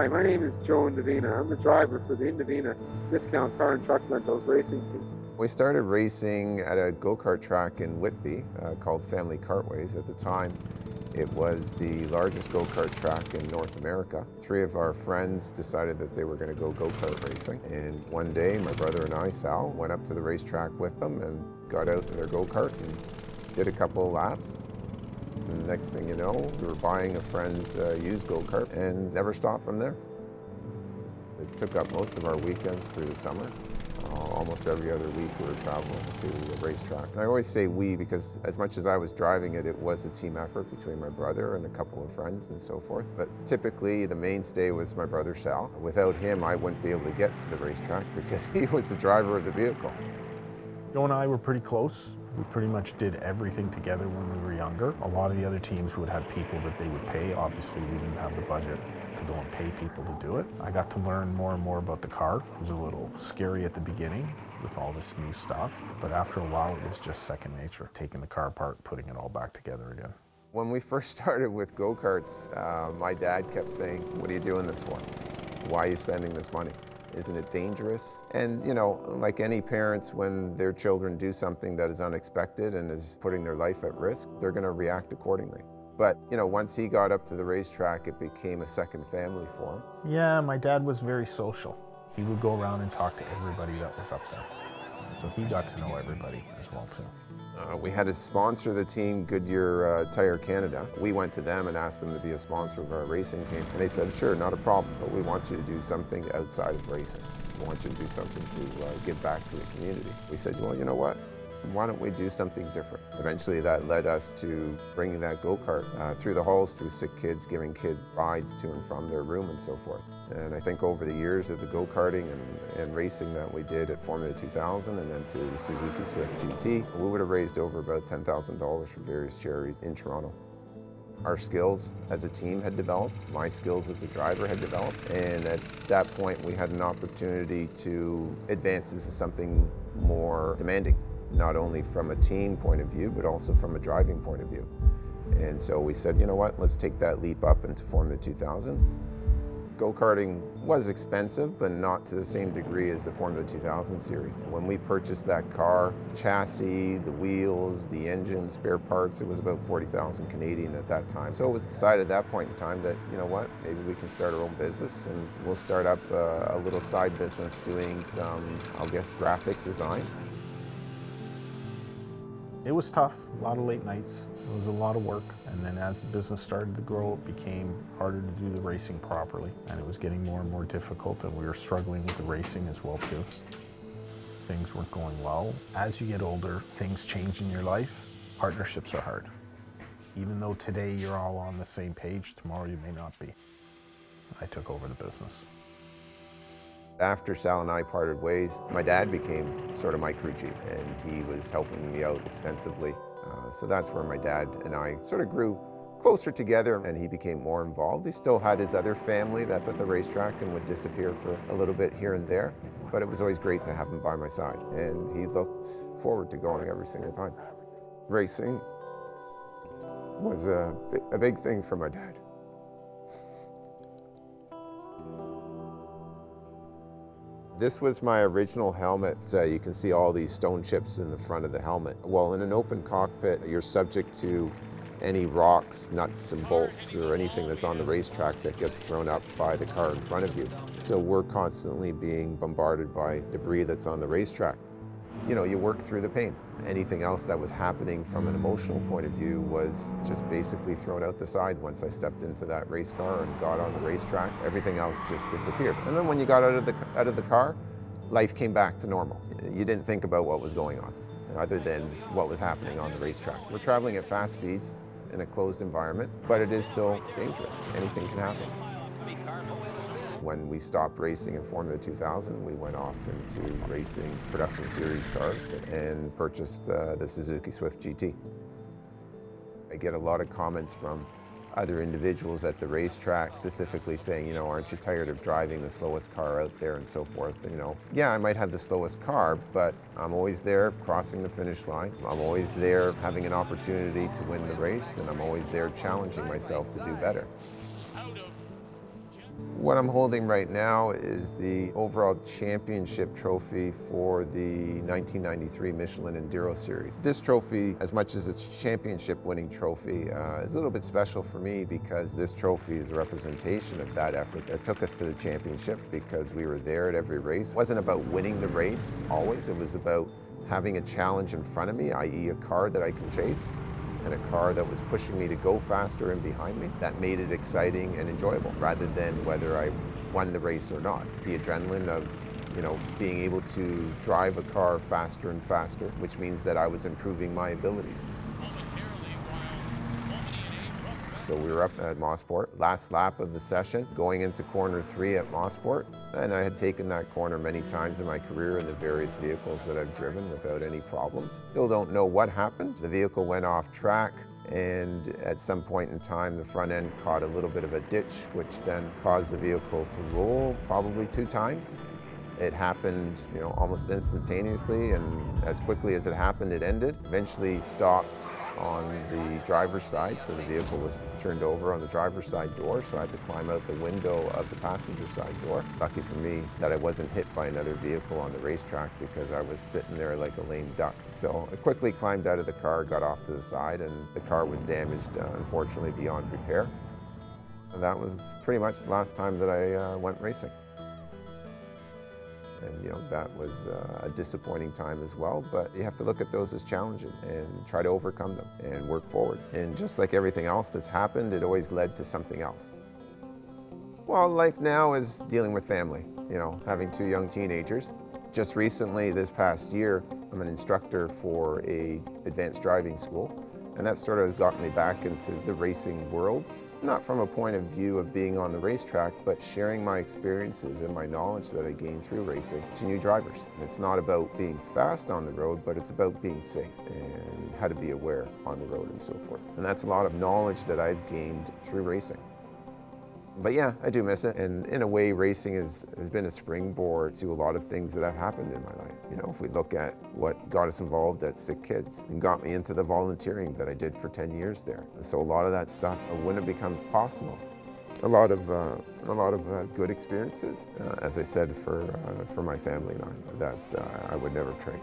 Hi, my name is Joe and Indovina. I'm the driver for the Indovina Discount Car and Truck Rentals Racing Team. We started racing at a go-kart track in Whitby called Family Kartways. At the time, it was the largest go-kart track in North America. 3 of our friends decided that they were going to go go-kart racing. And one day, my brother and I, Sal, went up to the racetrack with them and got out in their go-kart and did a couple of laps. And the next thing you know, we were buying a friend's used go-kart and never stopped from there. It took up most of our weekends through the summer. Almost every other week we were traveling to the racetrack. And I always say we because as much as I was driving it, it was a team effort between my brother and a couple of friends and so forth. But typically the mainstay was my brother Sal. Without him, I wouldn't be able to get to the racetrack because he was the driver of the vehicle. Joe and I were pretty close. We pretty much did everything together when we were younger. A lot of the other teams would have people that they would pay. Obviously, we didn't have the budget to go and pay people to do it. I got to learn more and more about the car. It was a little scary at the beginning with all this new stuff, but after a while it was just second nature, taking the car apart, putting it all back together again. When we first started with go-karts, my dad kept saying, "What are you doing this for? Why are you spending this money? Isn't it dangerous?" And you know, like any parents, when their children do something that is unexpected and is putting their life at risk, they're going to react accordingly. But, you know, once he got up to the racetrack, it became a second family for him. Yeah, my dad was very social. He would go around and talk to everybody that was up there. So he got to know everybody as well, too. We had to sponsor the team, Goodyear Tire Canada. We went to them and asked them to be a sponsor of our racing team. And they said, sure, not a problem, but we want you to do something outside of racing. We want you to do something to give back to the community. We said, well, you know what? Why don't we do something different? Eventually that led us to bringing that go-kart through the halls, through sick kids, giving kids rides to and from their room and so forth. And I think over the years of the go-karting and racing that we did at Formula 2000 and then to the Suzuki Swift GT, we would have raised over about $10,000 for various charities in Toronto. Our skills as a team had developed, my skills as a driver had developed, and at that point we had an opportunity to advance into something more demanding, not only from a team point of view, but also from a driving point of view. And so we said, you know what, let's take that leap up into Formula 2000. Go-karting was expensive, but not to the same degree as the Formula 2000 series. When we purchased that car, the chassis, the wheels, the engine, spare parts, it was about 40,000 Canadian at that time. So it was decided at that point in time that, you know what, maybe we can start our own business and we'll start up a little side business doing some, I guess, graphic design. It was tough, a lot of late nights. It was a lot of work. And then as the business started to grow, it became harder to do the racing properly. And it was getting more and more difficult, and we were struggling with the racing as well, too. Things weren't going well. As you get older, things change in your life. Partnerships are hard. Even though today you're all on the same page, tomorrow you may not be. I took over the business. After Sal and I parted ways, my dad became sort of my crew chief, and he was helping me out extensively. So that's where my dad and I sort of grew closer together, and he became more involved. He still had his other family that at the racetrack and would disappear for a little bit here and there, but it was always great to have him by my side, and he looked forward to going every single time. Racing was a big thing for my dad. This was my original helmet. You can see all these stone chips in the front of the helmet. Well, in an open cockpit, you're subject to any rocks, nuts and bolts, or anything that's on the racetrack that gets thrown up by the car in front of you. So we're constantly being bombarded by debris that's on the racetrack. You know, you work through the pain. Anything else that was happening from an emotional point of view was just basically thrown out the side once I stepped into that race car and got on the racetrack. Everything else just disappeared. And then when you got out of the car, life came back to normal. You didn't think about what was going on, other than what was happening on the racetrack. We're traveling at fast speeds in a closed environment, but it is still dangerous. Anything can happen. When we stopped racing in Formula 2000, we went off into racing production series cars and purchased the Suzuki Swift GT. I get a lot of comments from other individuals at the racetrack specifically saying, you know, aren't you tired of driving the slowest car out there and so forth? And, you know, yeah, I might have the slowest car, but I'm always there crossing the finish line. I'm always there having an opportunity to win the race, and I'm always there challenging myself to do better. What I'm holding right now is the overall championship trophy for the 1993 Michelin Enduro Series. This trophy, as much as it's a championship winning trophy, is a little bit special for me because this trophy is a representation of that effort that took us to the championship, because we were there at every race. It wasn't about winning the race always, it was about having a challenge in front of me, i.e. a car that I can chase, and a car that was pushing me to go faster and behind me. That made it exciting and enjoyable, rather than whether I won the race or not. The adrenaline of, being able to drive a car faster and faster, which means that I was improving my abilities. So we were up at Mossport, last lap of the session, going into corner 3 at Mossport, and I had taken that corner many times in my career in the various vehicles that I've driven without any problems. Still don't know what happened. The vehicle went off track, and at some point in time the front end caught a little bit of a ditch, which then caused the vehicle to roll probably 2 times. It happened, almost instantaneously, and as quickly as it happened, it ended. Eventually stopped on the driver's side, so the vehicle was turned over on the driver's side door, so I had to climb out the window of the passenger side door. Lucky for me that I wasn't hit by another vehicle on the racetrack, because I was sitting there like a lame duck. So I quickly climbed out of the car, got off to the side, and the car was damaged, unfortunately beyond repair. And that was pretty much the last time that I went racing. And that was a disappointing time as well, but you have to look at those as challenges and try to overcome them and work forward. And just like everything else that's happened, it always led to something else. Well, life now is dealing with family, having 2 young teenagers. Just recently, this past year, I'm an instructor for a advanced driving school, and that sort of has gotten me back into the racing world. Not from a point of view of being on the racetrack, but sharing my experiences and my knowledge that I gained through racing to new drivers. And it's not about being fast on the road, but it's about being safe and how to be aware on the road and so forth. And that's a lot of knowledge that I've gained through racing. But yeah, I do miss it. And in a way, racing has been a springboard to a lot of things that have happened in my life. If we look at what got us involved at Sick Kids and got me into the volunteering that I did for 10 years there. So a lot of that stuff wouldn't have become possible. A lot of good experiences, as I said, for my family and I, that I would never trade.